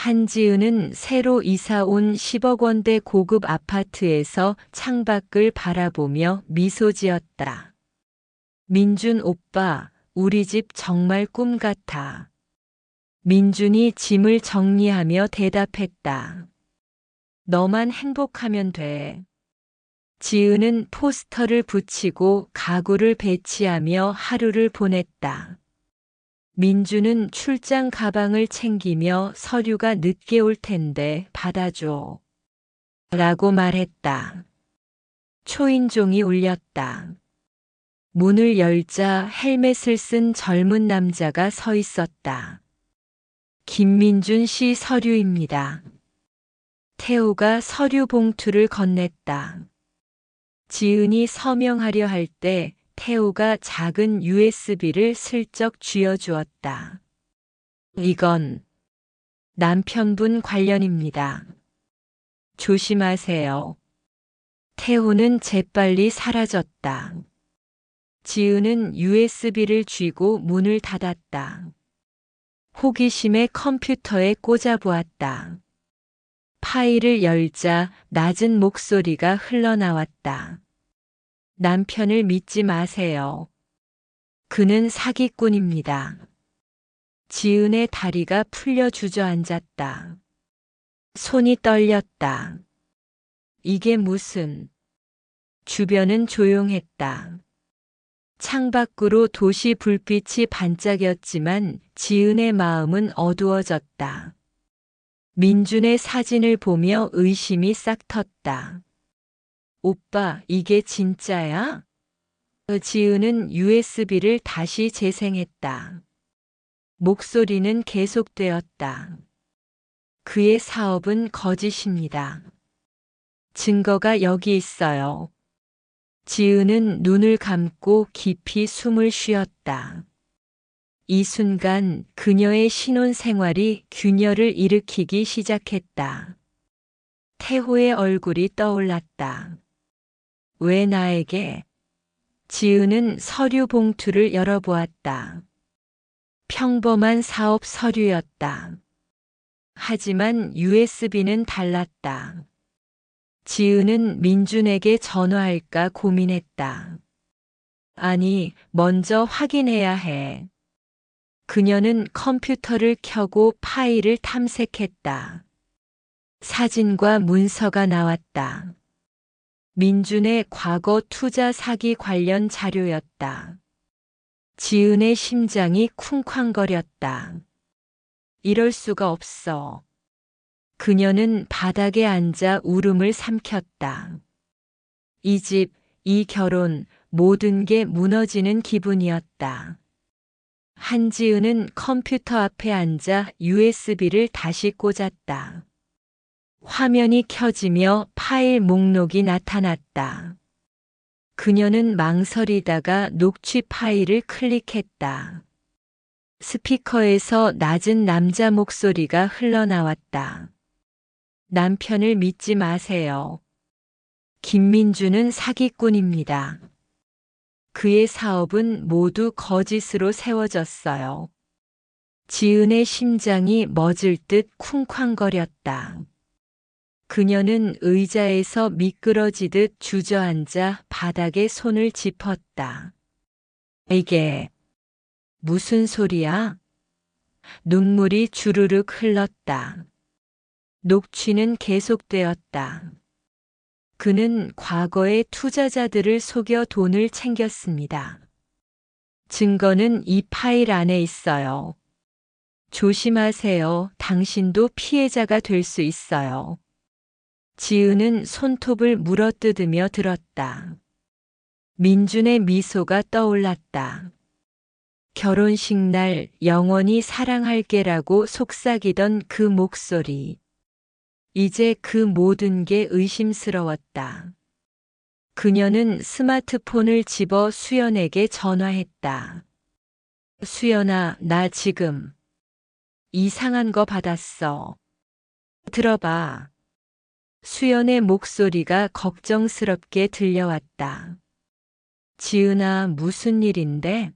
한지은은 새로 이사 온 10억 원대 고급 아파트에서 창밖을 바라보며 미소 지었다. 민준 오빠, 우리 집 정말 꿈 같아. 민준이 짐을 정리하며 대답했다. 너만 행복하면 돼. 지은은 포스터를 붙이고 가구를 배치하며 하루를 보냈다. 민주는 출장 가방을 챙기며 서류가 늦게 올 텐데 받아줘. 라고 말했다. 초인종이 울렸다. 문을 열자 헬멧을 쓴 젊은 남자가 서 있었다. 김민준 씨 서류입니다. 태호가 서류 봉투를 건넸다. 지은이 서명하려 할 때 태호가 작은 USB를 슬쩍 쥐어주었다. 이건 남편분 관련입니다. 조심하세요. 태호는 재빨리 사라졌다. 지은은 USB를 쥐고 문을 닫았다. 호기심에 컴퓨터에 꽂아보았다. 파일을 열자 낮은 목소리가 흘러나왔다. 남편을 믿지 마세요. 그는 사기꾼입니다. 지은의 다리가 풀려 주저앉았다. 손이 떨렸다. 이게 무슨... 주변은 조용했다. 창밖으로 도시 불빛이 반짝였지만 지은의 마음은 어두워졌다. 민준의 사진을 보며 의심이 싹 텄다. 오빠, 이게 진짜야? 지은은 USB를 다시 재생했다. 목소리는 계속되었다. 그의 사업은 거짓입니다. 증거가 여기 있어요. 지은은 눈을 감고 깊이 숨을 쉬었다. 이 순간 그녀의 신혼생활이 균열을 일으키기 시작했다. 태호의 얼굴이 떠올랐다. 왜 나에게? 지은은 서류 봉투를 열어보았다. 평범한 사업 서류였다. 하지만 USB는 달랐다. 지은은 민준에게 전화할까 고민했다. 아니, 먼저 확인해야 해. 그녀는 컴퓨터를 켜고 파일을 탐색했다. 사진과 문서가 나왔다. 민준의 과거 투자 사기 관련 자료였다. 지은의 심장이 쿵쾅거렸다. 이럴 수가 없어. 그녀는 바닥에 앉아 울음을 삼켰다. 이 집, 이 결혼, 모든 게 무너지는 기분이었다. 한지은은 컴퓨터 앞에 앉아 USB를 다시 꽂았다. 화면이 켜지며 파일 목록이 나타났다. 그녀는 망설이다가 녹취 파일을 클릭했다. 스피커에서 낮은 남자 목소리가 흘러나왔다. 남편을 믿지 마세요. 김민주는 사기꾼입니다. 그의 사업은 모두 거짓으로 세워졌어요. 지은의 심장이 멎을 듯 쿵쾅거렸다. 그녀는 의자에서 미끄러지듯 주저앉아 바닥에 손을 짚었다. 이게 무슨 소리야? 눈물이 주르륵 흘렀다. 녹취는 계속되었다. 그는 과거의 투자자들을 속여 돈을 챙겼습니다. 증거는 이 파일 안에 있어요. 조심하세요. 당신도 피해자가 될 수 있어요. 지은은 손톱을 물어뜯으며 들었다. 민준의 미소가 떠올랐다. 결혼식 날 영원히 사랑할게라고 속삭이던 그 목소리. 이제 그 모든 게 의심스러웠다. 그녀는 스마트폰을 집어 수연에게 전화했다. 수연아, 나 지금 이상한 거 받았어. 들어봐. 수연의 목소리가 걱정스럽게 들려왔다. 지은아, 무슨 일인데?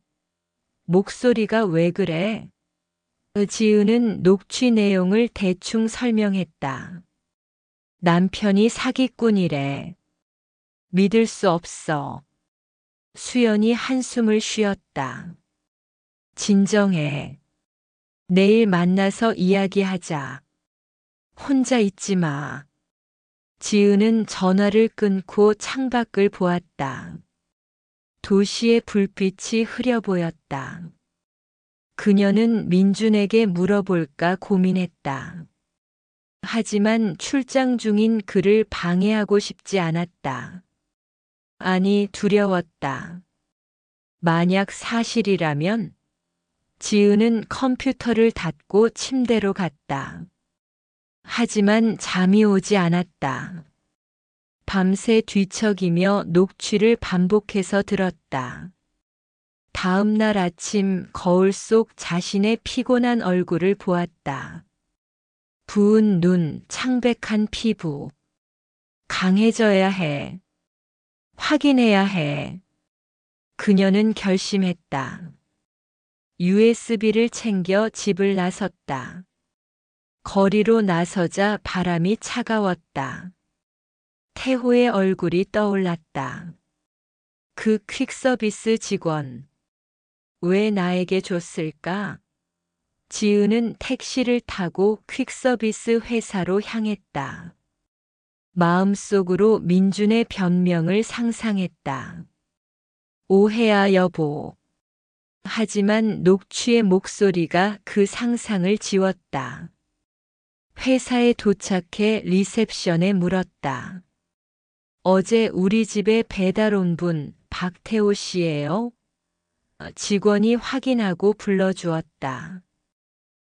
목소리가 왜 그래? 지은은 녹취 내용을 대충 설명했다. 남편이 사기꾼이래. 믿을 수 없어. 수연이 한숨을 쉬었다. 진정해. 내일 만나서 이야기하자. 혼자 있지 마. 지은은 전화를 끊고 창밖을 보았다. 도시의 불빛이 흐려 보였다. 그녀는 민준에게 물어볼까 고민했다. 하지만 출장 중인 그를 방해하고 싶지 않았다. 아니, 두려웠다. 만약 사실이라면 지은은 컴퓨터를 닫고 침대로 갔다. 하지만 잠이 오지 않았다. 밤새 뒤척이며 녹취를 반복해서 들었다. 다음 날 아침 거울 속 자신의 피곤한 얼굴을 보았다. 부은 눈, 창백한 피부. 강해져야 해. 확인해야 해. 그녀는 결심했다. USB를 챙겨 집을 나섰다. 거리로 나서자 바람이 차가웠다. 태호의 얼굴이 떠올랐다. 그 퀵서비스 직원. 왜 나에게 줬을까? 지은은 택시를 타고 퀵서비스 회사로 향했다. 마음속으로 민준의 변명을 상상했다. 오해야 여보. 하지만 녹취의 목소리가 그 상상을 지웠다. 회사에 도착해 리셉션에 물었다. 어제 우리 집에 배달 온 분 박태호 씨예요? 직원이 확인하고 불러주었다.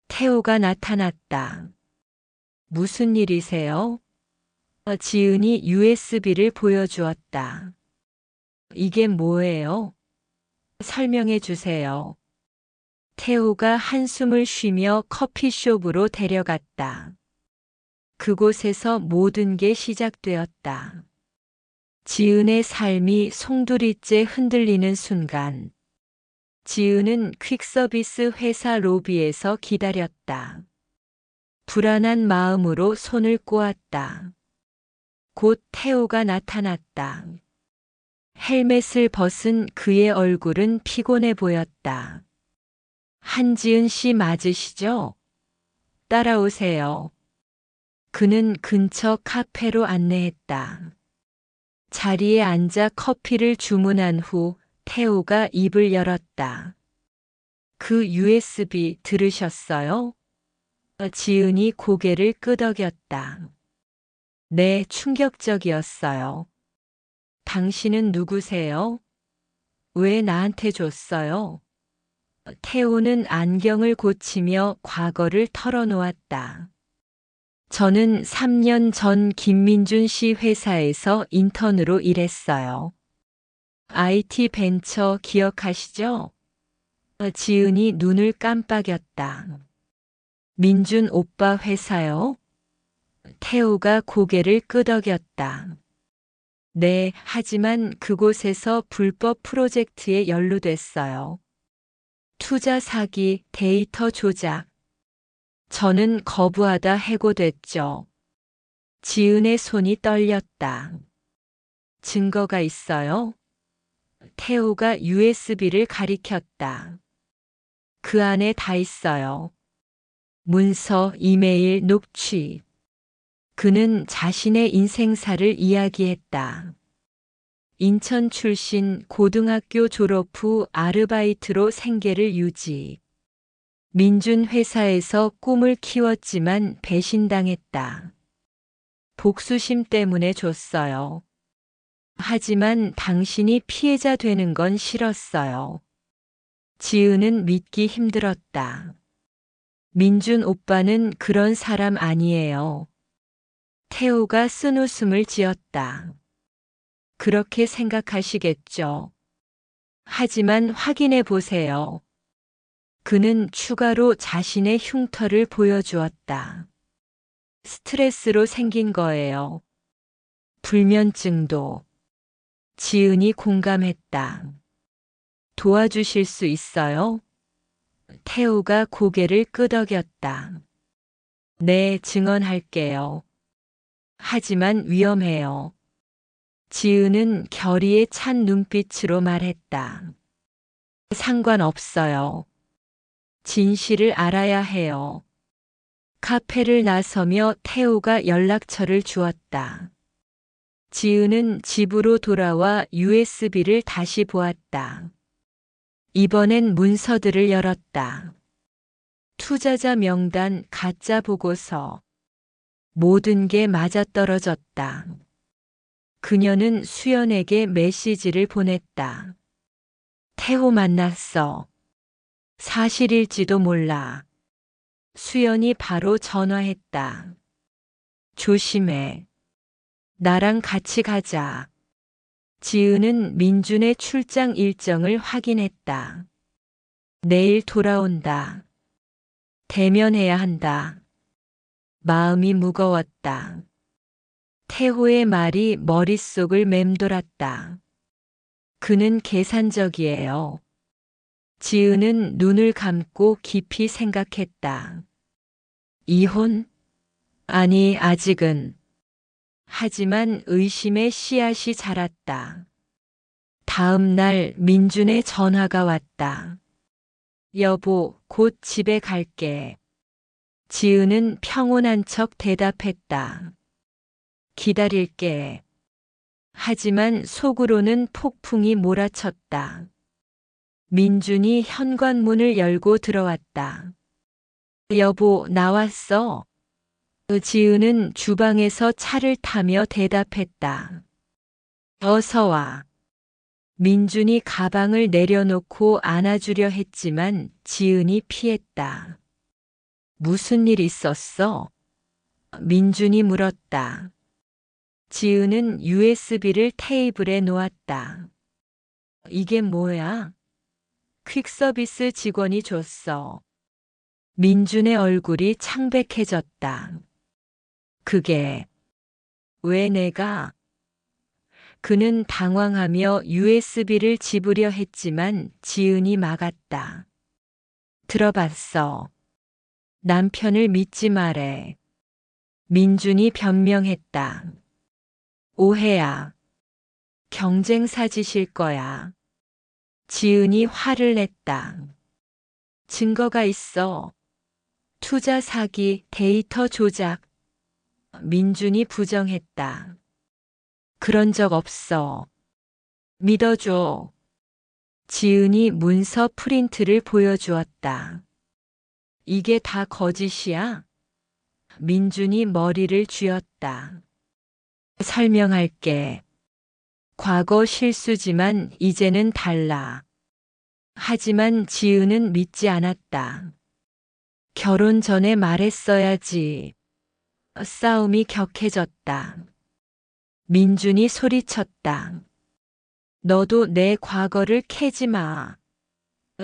태호가 나타났다. 무슨 일이세요? 지은이 USB를 보여주었다. 이게 뭐예요? 설명해 주세요. 태호가 한숨을 쉬며 커피숍으로 데려갔다. 그곳에서 모든 게 시작되었다. 지은의 삶이 송두리째 흔들리는 순간, 지은은 퀵서비스 회사 로비에서 기다렸다. 불안한 마음으로 손을 꼬았다. 곧 태호가 나타났다. 헬멧을 벗은 그의 얼굴은 피곤해 보였다. 한지은 씨 맞으시죠? 따라오세요. 그는 근처 카페로 안내했다. 자리에 앉아 커피를 주문한 후 태호가 입을 열었다. 그 USB 들으셨어요? 지은이 고개를 끄덕였다. 네, 충격적이었어요. 당신은 누구세요? 왜 나한테 줬어요? 태호는 안경을 고치며 과거를 털어놓았다. 저는 3년 전 김민준 씨 회사에서 인턴으로 일했어요. IT 벤처 기억하시죠? 지은이 눈을 깜빡였다. 민준 오빠 회사요? 태호가 고개를 끄덕였다. 네, 하지만 그곳에서 불법 프로젝트에 연루됐어요. 투자 사기, 데이터 조작. 저는 거부하다 해고됐죠. 지은의 손이 떨렸다. 증거가 있어요? 태호가 USB를 가리켰다. 그 안에 다 있어요. 문서, 이메일, 녹취. 그는 자신의 인생사를 이야기했다. 인천 출신 고등학교 졸업 후 아르바이트로 생계를 유지. 민준 회사에서 꿈을 키웠지만 배신당했다. 복수심 때문에 줬어요. 하지만 당신이 피해자 되는 건 싫었어요. 지은은 믿기 힘들었다. 민준 오빠는 그런 사람 아니에요. 태호가 쓴웃음을 지었다. 그렇게 생각하시겠죠. 하지만 확인해 보세요. 그는 추가로 자신의 흉터를 보여주었다. 스트레스로 생긴 거예요. 불면증도. 지은이 공감했다. 도와주실 수 있어요? 태호가 고개를 끄덕였다. 네, 증언할게요. 하지만 위험해요. 지은은 결의에 찬 눈빛으로 말했다. 상관없어요. 진실을 알아야 해요. 카페를 나서며 태호가 연락처를 주었다. 지은은 집으로 돌아와 USB를 다시 보았다. 이번엔 문서들을 열었다. 투자자 명단, 가짜 보고서. 모든 게 맞아떨어졌다. 그녀는 수연에게 메시지를 보냈다. 태호 만났어. 사실일지도 몰라. 수연이 바로 전화했다. 조심해. 나랑 같이 가자. 지은은 민준의 출장 일정을 확인했다. 내일 돌아온다. 대면해야 한다. 마음이 무거웠다. 태호의 말이 머릿속을 맴돌았다. 그는 계산적이에요. 지은은 눈을 감고 깊이 생각했다. 이혼? 아니, 아직은. 하지만 의심의 씨앗이 자랐다. 다음 날 민준의 전화가 왔다. 여보, 곧 집에 갈게. 지은은 평온한 척 대답했다. 기다릴게. 하지만 속으로는 폭풍이 몰아쳤다. 민준이 현관문을 열고 들어왔다. 여보, 나왔어. 지은은 주방에서 차를 타며 대답했다. 어서 와. 민준이 가방을 내려놓고 안아주려 했지만 지은이 피했다. 무슨 일 있었어? 민준이 물었다. 지은은 USB를 테이블에 놓았다. 이게 뭐야? 퀵서비스 직원이 줬어. 민준의 얼굴이 창백해졌다. 그게 왜 내가? 그는 당황하며 USB를 집으려 했지만 지은이 막았다. 들어봤어. 남편을 믿지 말해. 민준이 변명했다. 오해야. 경쟁사 짓일 거야. 지은이 화를 냈다. 증거가 있어. 투자 사기, 데이터 조작. 민준이 부정했다. 그런 적 없어. 믿어줘. 지은이 문서 프린트를 보여주었다. 이게 다 거짓이야? 민준이 머리를 쥐었다. 설명할게. 과거 실수지만 이제는 달라. 하지만 지은은 믿지 않았다. 결혼 전에 말했어야지. 싸움이 격해졌다. 민준이 소리쳤다. 너도 내 과거를 캐지 마.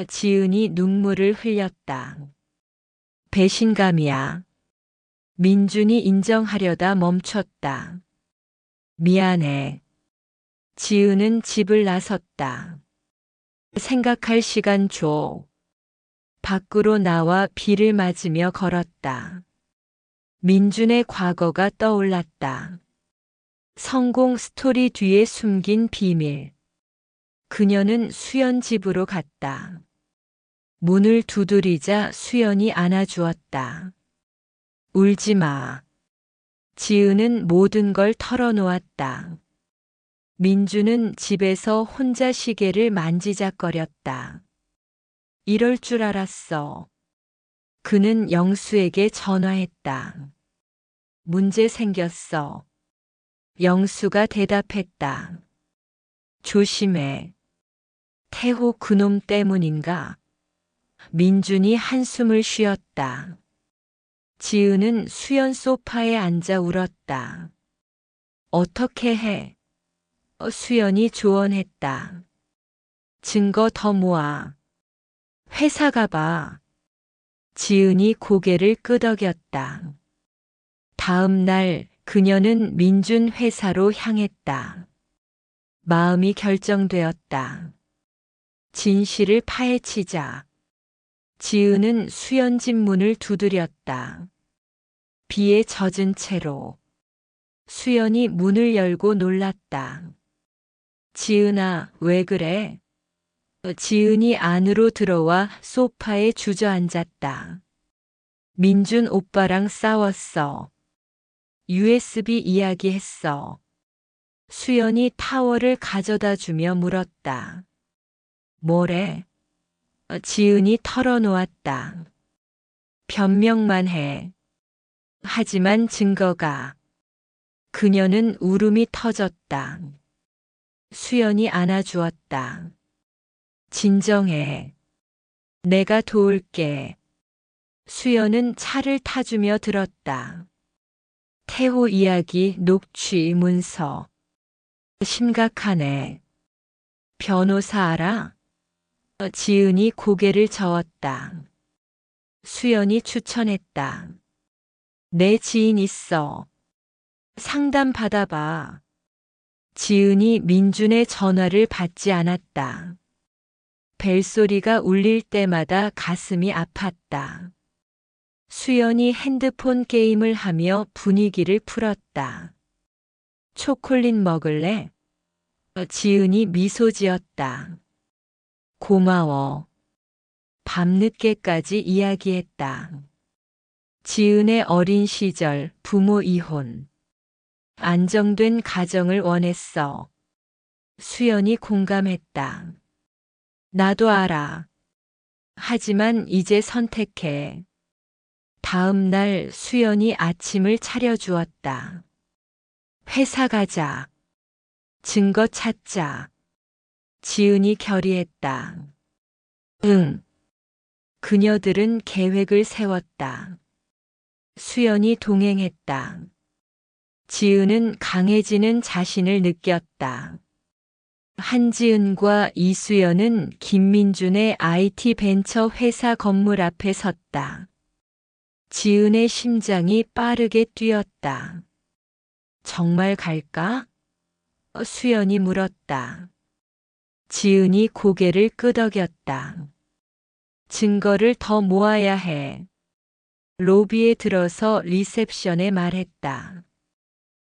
지은이 눈물을 흘렸다. 배신감이야. 민준이 인정하려다 멈췄다. 미안해. 지은은 집을 나섰다. 생각할 시간 줘. 밖으로 나와 비를 맞으며 걸었다. 민준의 과거가 떠올랐다. 성공 스토리 뒤에 숨긴 비밀. 그녀는 수연 집으로 갔다. 문을 두드리자 수연이 안아주었다. 울지 마. 지은은 모든 걸 털어놓았다. 민준은 집에서 혼자 시계를 만지작거렸다. 이럴 줄 알았어. 그는 영수에게 전화했다. 문제 생겼어. 영수가 대답했다. 조심해. 태호 그놈 때문인가? 민준이 한숨을 쉬었다. 지은은 수연 소파에 앉아 울었다. 어떻게 해? 수연이 조언했다. 증거 더 모아. 회사 가봐. 지은이 고개를 끄덕였다. 다음 날 그녀는 민준 회사로 향했다. 마음이 결정되었다. 진실을 파헤치자. 지은은 수연집 문을 두드렸다. 비에 젖은 채로. 수연이 문을 열고 놀랐다. 지은아, 왜 그래? 지은이 안으로 들어와 소파에 주저앉았다. 민준 오빠랑 싸웠어. USB 이야기했어. 수연이 타월을 가져다 주며 물었다. 뭐래? 지은이 털어놓았다. 변명만 해. 하지만 증거가. 그녀는 울음이 터졌다. 수연이 안아주었다. 진정해. 내가 도울게. 수연은 차를 타주며 들었다. 태호 이야기 녹취 문서. 심각하네. 변호사 알아? 지은이 고개를 저었다. 수연이 추천했다. 내 지인 있어. 상담 받아봐. 지은이 민준의 전화를 받지 않았다. 벨소리가 울릴 때마다 가슴이 아팠다. 수연이 핸드폰 게임을 하며 분위기를 풀었다. 초콜릿 먹을래? 지은이 미소 지었다. 고마워. 밤늦게까지 이야기했다. 지은의 어린 시절 부모 이혼. 안정된 가정을 원했어. 수연이 공감했다. 나도 알아. 하지만 이제 선택해. 다음 날 수연이 아침을 차려주었다. 회사 가자. 증거 찾자. 지은이 결의했다. 응. 그녀들은 계획을 세웠다. 수연이 동행했다. 지은은 강해지는 자신을 느꼈다. 한지은과 이수연은 김민준의 IT 벤처 회사 건물 앞에 섰다. 지은의 심장이 빠르게 뛰었다. 정말 갈까? 수연이 물었다. 지은이 고개를 끄덕였다. 증거를 더 모아야 해. 로비에 들어서 리셉션에 말했다.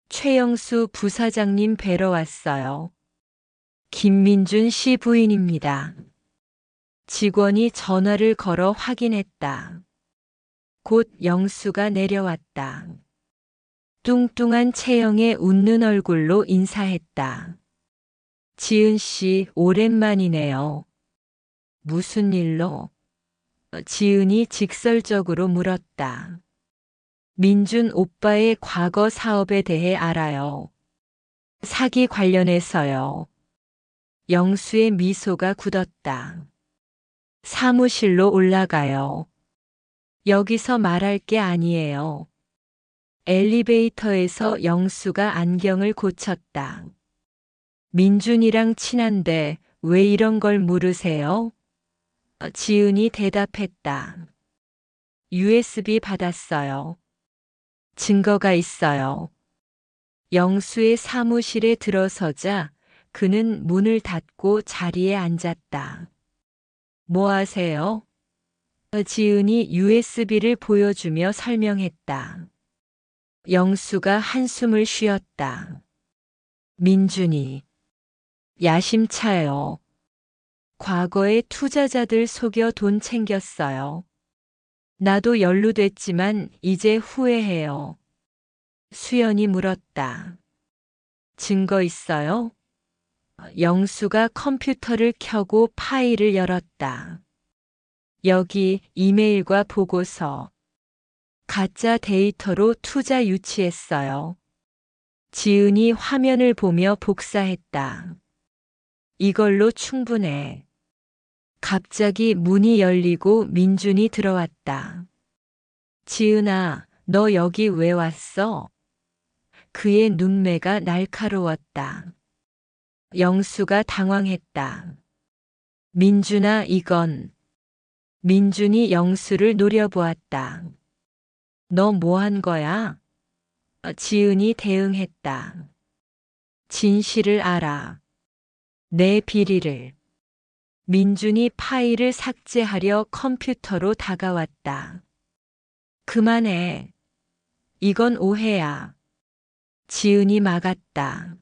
최영수 부사장님 뵈러 왔어요. 김민준 씨 부인입니다. 직원이 전화를 걸어 확인했다. 곧 영수가 내려왔다. 뚱뚱한 체형의 웃는 얼굴로 인사했다. 지은 씨, 오랜만이네요. 무슨 일로? 지은이 직설적으로 물었다. 민준 오빠의 과거 사업에 대해 알아요. 사기 관련해서요. 영수의 미소가 굳었다. 사무실로 올라가요. 여기서 말할 게 아니에요. 엘리베이터에서 영수가 안경을 고쳤다. 민준이랑 친한데 왜 이런 걸 물으세요? 지은이 대답했다. USB 받았어요. 증거가 있어요. 영수의 사무실에 들어서자 그는 문을 닫고 자리에 앉았다. 뭐 하세요? 지은이 USB를 보여주며 설명했다. 영수가 한숨을 쉬었다. 민준이. 야심차요. 과거에 투자자들 속여 돈 챙겼어요. 나도 연루됐지만 이제 후회해요. 수연이 물었다. 증거 있어요? 영수가 컴퓨터를 켜고 파일을 열었다. 여기 이메일과 보고서. 가짜 데이터로 투자 유치했어요. 지은이 화면을 보며 복사했다. 이걸로 충분해. 갑자기 문이 열리고 민준이 들어왔다. 지은아, 너 여기 왜 왔어? 그의 눈매가 날카로웠다. 영수가 당황했다. 민준아, 이건. 민준이 영수를 노려보았다. 너 뭐 한 거야? 지은이 대응했다. 진실을 알아. 내 비리를. 민준이 파일을 삭제하려 컴퓨터로 다가왔다. 그만해. 이건 오해야. 지은이 막았다.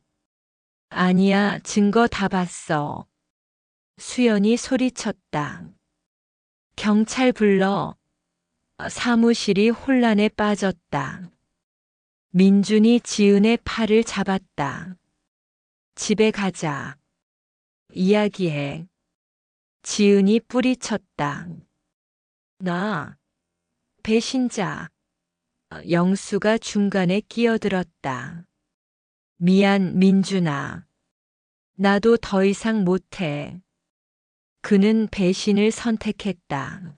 아니야, 증거 다 봤어. 수연이 소리쳤다. 경찰 불러. 사무실이 혼란에 빠졌다. 민준이 지은의 팔을 잡았다. 집에 가자. 이야기해. 지은이 뿌리쳤다. 나, 배신자. 영수가 중간에 끼어들었다. 미안, 민준아. 나도 더 이상 못해. 그는 배신을 선택했다.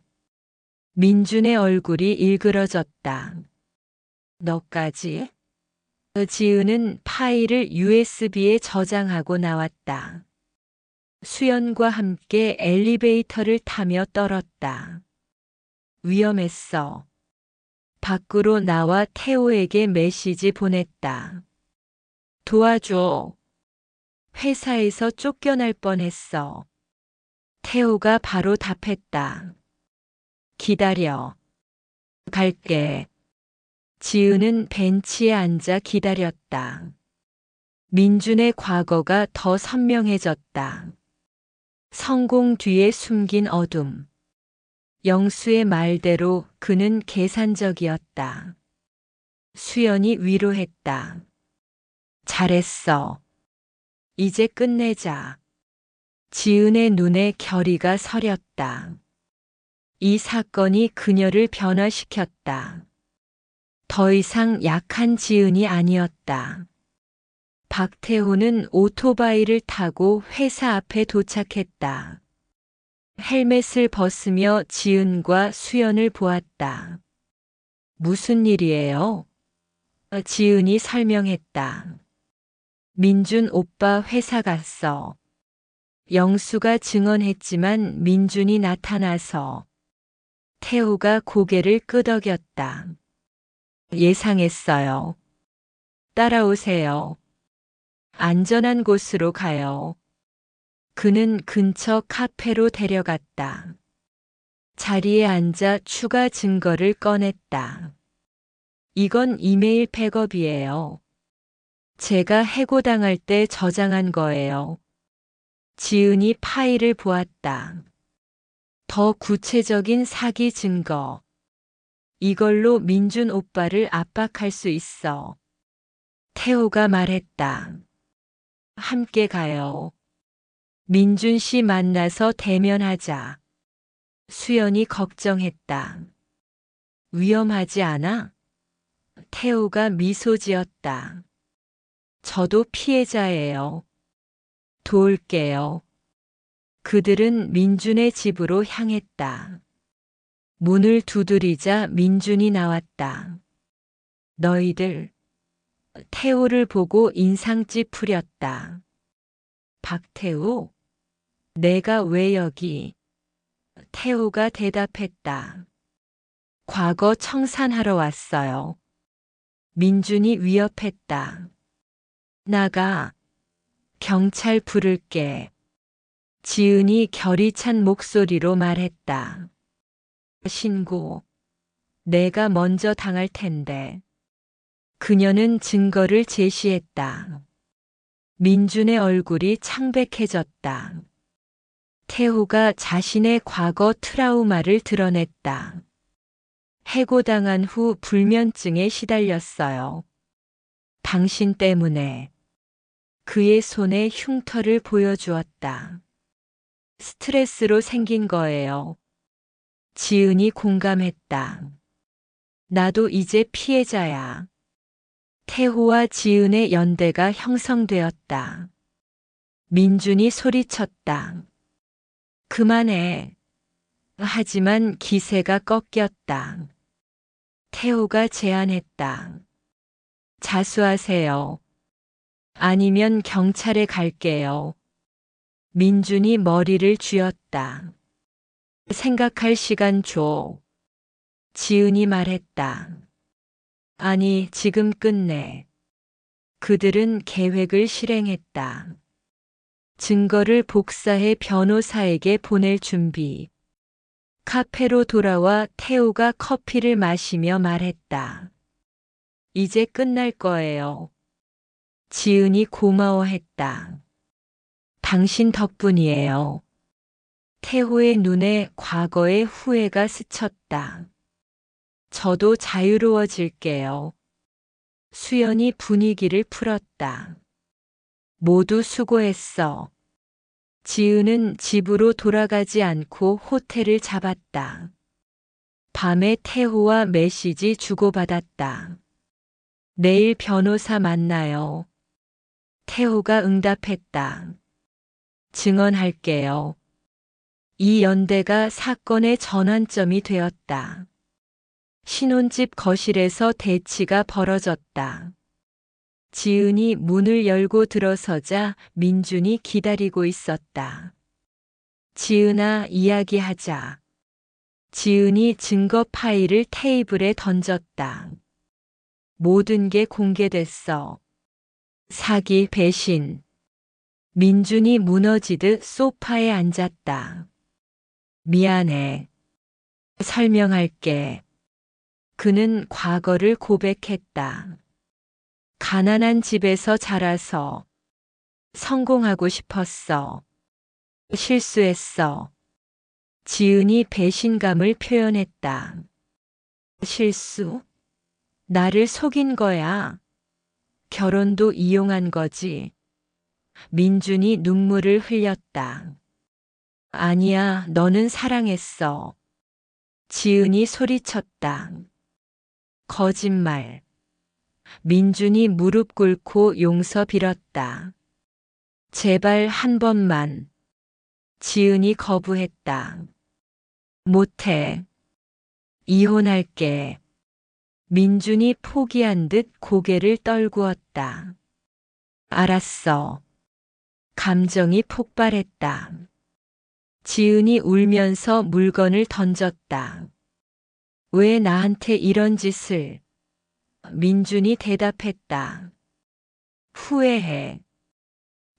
민준의 얼굴이 일그러졌다. 너까지? 지은은 파일을 USB에 저장하고 나왔다. 수연과 함께 엘리베이터를 타며 떨었다. 위험했어. 밖으로 나와 태호에게 메시지 보냈다. 도와줘. 회사에서 쫓겨날 뻔했어. 태호가 바로 답했다. 기다려. 갈게. 지은은 벤치에 앉아 기다렸다. 민준의 과거가 더 선명해졌다. 성공 뒤에 숨긴 어둠. 영수의 말대로 그는 계산적이었다. 수연이 위로했다. 잘했어. 이제 끝내자. 지은의 눈에 결의가 서렸다. 이 사건이 그녀를 변화시켰다. 더 이상 약한 지은이 아니었다. 박태호는 오토바이를 타고 회사 앞에 도착했다. 헬멧을 벗으며 지은과 수연을 보았다. 무슨 일이에요? 지은이 설명했다. 민준 오빠 회사 갔어. 영수가 증언했지만 민준이 나타나서. 태호가 고개를 끄덕였다. 예상했어요. 따라오세요. 안전한 곳으로 가요. 그는 근처 카페로 데려갔다. 자리에 앉아 추가 증거를 꺼냈다. 이건 이메일 백업이에요. 제가 해고당할 때 저장한 거예요. 지은이 파일을 보았다. 더 구체적인 사기 증거. 이걸로 민준 오빠를 압박할 수 있어. 태호가 말했다. 함께 가요. 민준 씨 만나서 대면하자. 수연이 걱정했다. 위험하지 않아? 태호가 미소 지었다. 저도 피해자예요. 도울게요. 그들은 민준의 집으로 향했다. 문을 두드리자 민준이 나왔다. 너희들. 태호를 보고 인상 찌푸렸다. 박태호? 내가 왜 여기? 태호가 대답했다. 과거 청산하러 왔어요. 민준이 위협했다. 나가. 경찰 부를게. 지은이 결이 찬 목소리로 말했다. 신고. 내가 먼저 당할 텐데. 그녀는 증거를 제시했다. 민준의 얼굴이 창백해졌다. 태호가 자신의 과거 트라우마를 드러냈다. 해고당한 후 불면증에 시달렸어요. 당신 때문에. 그의 손에 흉터를 보여주었다. 스트레스로 생긴 거예요. 지은이 공감했다. 나도 이제 피해자야. 태호와 지은의 연대가 형성되었다. 민준이 소리쳤다. 그만해. 하지만 기세가 꺾였다. 태호가 제안했다. 자수하세요. 아니면 경찰에 갈게요. 민준이 머리를 쥐었다. 생각할 시간 줘. 지은이 말했다. 아니, 지금 끝내. 그들은 계획을 실행했다. 증거를 복사해 변호사에게 보낼 준비. 카페로 돌아와 태호가 커피를 마시며 말했다. 이제 끝날 거예요. 지은이 고마워했다. 당신 덕분이에요. 태호의 눈에 과거의 후회가 스쳤다. 저도 자유로워질게요. 수연이 분위기를 풀었다. 모두 수고했어. 지은은 집으로 돌아가지 않고 호텔을 잡았다. 밤에 태호와 메시지 주고받았다. 내일 변호사 만나요. 태호가 응답했다. 증언할게요. 이 연대가 사건의 전환점이 되었다. 신혼집 거실에서 대치가 벌어졌다. 지은이 문을 열고 들어서자 민준이 기다리고 있었다. 지은아, 이야기하자. 지은이 증거 파일을 테이블에 던졌다. 모든 게 공개됐어. 사기, 배신. 민준이 무너지듯 소파에 앉았다. 미안해. 설명할게. 그는 과거를 고백했다. 가난한 집에서 자라서 성공하고 싶었어. 실수했어. 지은이 배신감을 표현했다. 실수? 나를 속인 거야. 결혼도 이용한 거지. 민준이 눈물을 흘렸다. 아니야, 너는 사랑했어. 지은이 소리쳤다. 거짓말. 민준이 무릎 꿇고 용서 빌었다. 제발 한 번만. 지은이 거부했다. 못해. 이혼할게. 민준이 포기한 듯 고개를 떨구었다. 알았어. 감정이 폭발했다. 지은이 울면서 물건을 던졌다. 왜 나한테 이런 짓을? 민준이 대답했다. 후회해.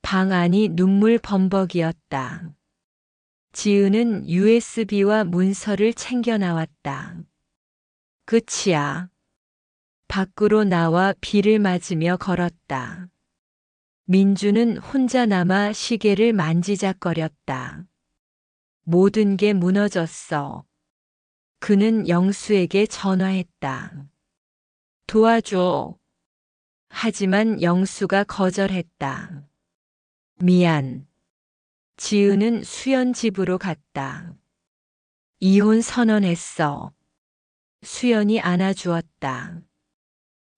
방 안이 눈물 범벅이었다. 지은은 USB와 문서를 챙겨 나왔다. 끝이야. 밖으로 나와 비를 맞으며 걸었다. 민준은 혼자 남아 시계를 만지작거렸다. 모든 게 무너졌어. 그는 영수에게 전화했다. 도와줘. 하지만 영수가 거절했다. 미안. 지은은 수연 집으로 갔다. 이혼 선언했어. 수연이 안아주었다.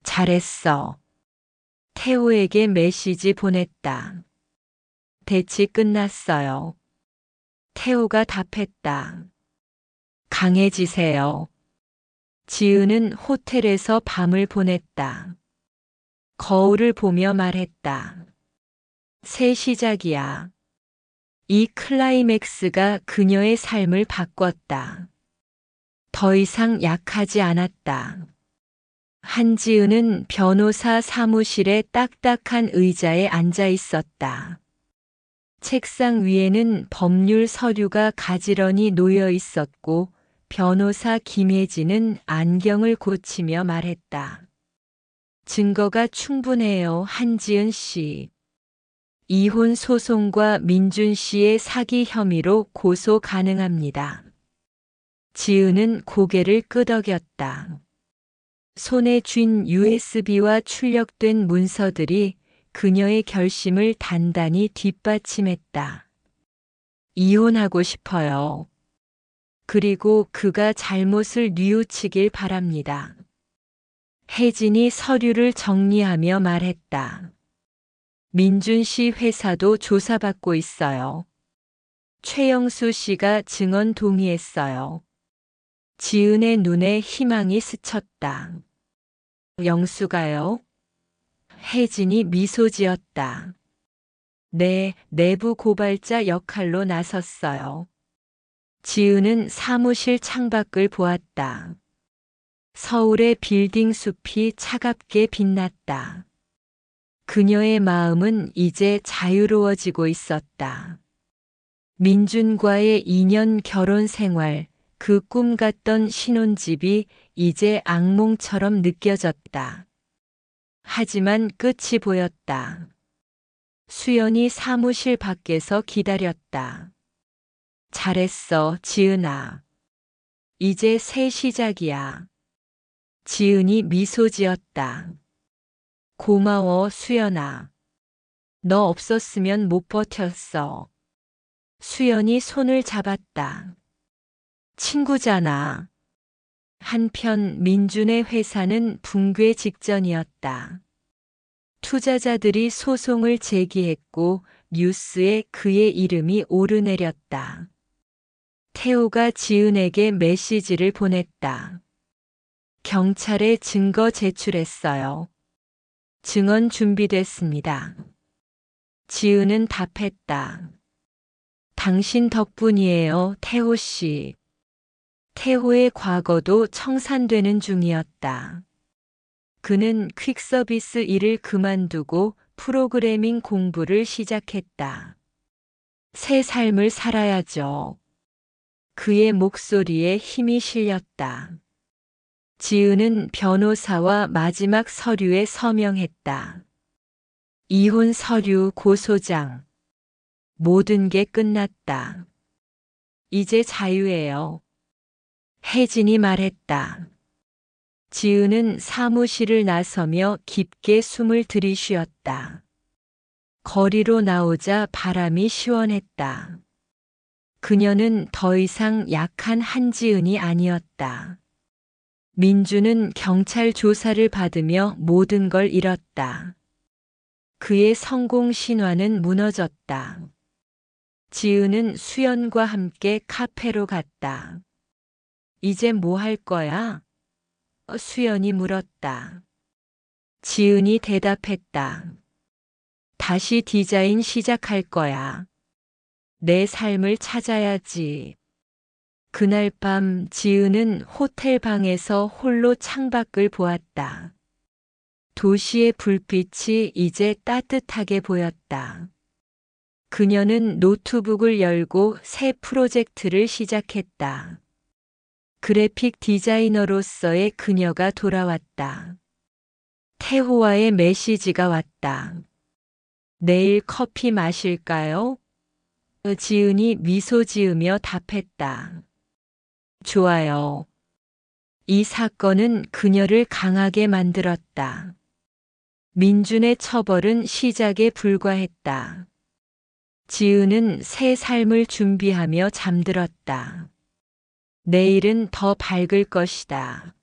잘했어. 태호에게 메시지 보냈다. 대치 끝났어요. 태호가 답했다. 강해지세요. 지은은 호텔에서 밤을 보냈다. 거울을 보며 말했다. 새 시작이야. 이 클라이맥스가 그녀의 삶을 바꿨다. 더 이상 약하지 않았다. 한지은은 변호사 사무실의 딱딱한 의자에 앉아 있었다. 책상 위에는 법률 서류가 가지런히 놓여 있었고 변호사 김혜진은 안경을 고치며 말했다. 증거가 충분해요, 한지은 씨. 이혼 소송과 민준 씨의 사기 혐의로 고소 가능합니다. 지은은 고개를 끄덕였다. 손에 쥔 USB와 출력된 문서들이 그녀의 결심을 단단히 뒷받침했다. 이혼하고 싶어요. 그리고 그가 잘못을 뉘우치길 바랍니다. 혜진이 서류를 정리하며 말했다. 민준 씨 회사도 조사받고 있어요. 최영수 씨가 증언 동의했어요. 지은의 눈에 희망이 스쳤다. 영수가요? 혜진이 미소 지었다. 네, 내부 고발자 역할로 나섰어요. 지은은 사무실 창밖을 보았다. 서울의 빌딩 숲이 차갑게 빛났다. 그녀의 마음은 이제 자유로워지고 있었다. 민준과의 2년 결혼 생활, 그 꿈 같던 신혼집이 이제 악몽처럼 느껴졌다. 하지만 끝이 보였다. 수연이 사무실 밖에서 기다렸다. 잘했어, 지은아. 이제 새 시작이야. 지은이 미소 지었다. 고마워, 수연아. 너 없었으면 못 버텼어. 수연이 손을 잡았다. 친구잖아. 한편 민준의 회사는 붕괴 직전이었다. 투자자들이 소송을 제기했고 뉴스에 그의 이름이 오르내렸다. 태호가 지은에게 메시지를 보냈다. 경찰에 증거 제출했어요. 증언 준비됐습니다. 지은은 답했다. 당신 덕분이에요, 태호 씨. 태호의 과거도 청산되는 중이었다. 그는 퀵서비스 일을 그만두고 프로그래밍 공부를 시작했다. 새 삶을 살아야죠. 그의 목소리에 힘이 실렸다. 지은은 변호사와 마지막 서류에 서명했다. 이혼 서류 고소장. 모든 게 끝났다. 이제 자유예요. 혜진이 말했다. 지은은 사무실을 나서며 깊게 숨을 들이쉬었다. 거리로 나오자 바람이 시원했다. 그녀는 더 이상 약한 한지은이 아니었다. 민주는 경찰 조사를 받으며 모든 걸 잃었다. 그의 성공 신화는 무너졌다. 지은은 수연과 함께 카페로 갔다. 이제 뭐 할 거야? 수연이 물었다. 지은이 대답했다. 다시 디자인 시작할 거야. 내 삶을 찾아야지. 그날 밤 지은은 호텔 방에서 홀로 창밖을 보았다. 도시의 불빛이 이제 따뜻하게 보였다. 그녀는 노트북을 열고 새 프로젝트를 시작했다. 그래픽 디자이너로서의 그녀가 돌아왔다. 태호와의 메시지가 왔다. 내일 커피 마실까요? 지은이 미소 지으며 답했다. 좋아요. 이 사건은 그녀를 강하게 만들었다. 민준의 처벌은 시작에 불과했다. 지은은 새 삶을 준비하며 잠들었다. 내일은 더 밝을 것이다.